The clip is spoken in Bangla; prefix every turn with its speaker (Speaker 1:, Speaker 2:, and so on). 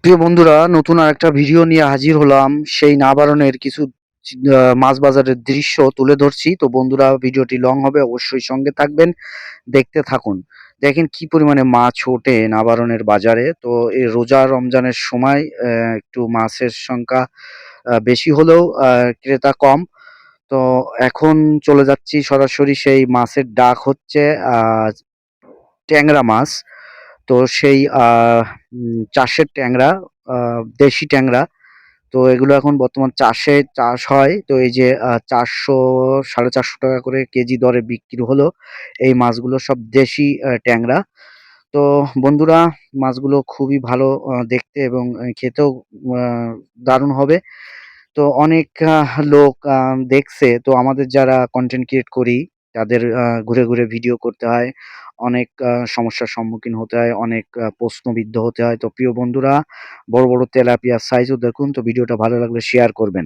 Speaker 1: প্রিয় বন্ধুরা, নতুন আরেকটা ভিডিও নিয়ে হাজির হলাম। সেই নাবারণের কিছু মাছ বাজারের দৃশ্য তুলে ধরছি। তো বন্ধুরা, ভিডিওটি লং হবে, অবশ্যই সঙ্গে থাকবেন, দেখতে থাকুন। দেখেন কি পরিমাণে মাছ ওঠে নাবারণের বাজারে। তো এই রোজা রমজানের সময় একটু মাছের সংখ্যা বেশি হলেও ক্রেতা কম। তো এখন চলে যাচ্ছি সরাসরি, সেই মাছের ডাক হচ্ছে ট্যাংরা মাছ। তো সেই চাষের ট্যাংরা, দেশি ট্যাংরা। তো এগুলো এখন বর্তমান চাষ হয়। তো এই যে ৪০০ ৳৪৫০ করে কেজি দরে বিক্রি হলো। এই মাছগুলো সব দেশি ট্যাংরা। তো বন্ধুরা, মাছগুলো খুবই ভালো দেখতে, এবং খেতেও আ দারুণ হবে। তো অনেক লোক দেখছে। তো আমাদের যারা কনটেন্ট ক্রিয়েট করি, তাদের ঘুরে, ঘুরে ভিডিও করতে হয়। অনেক সমস্যার সম্মুখীন হতে হয়, অনেক প্রশ্নবিদ্ধ হতে হয়। তো প্রিয় বন্ধুরা, বড়, বড় তেলাপিয়ার সাইজও দেখুন। তো ভিডিওটা ভালো লাগলে শেয়ার করবেন।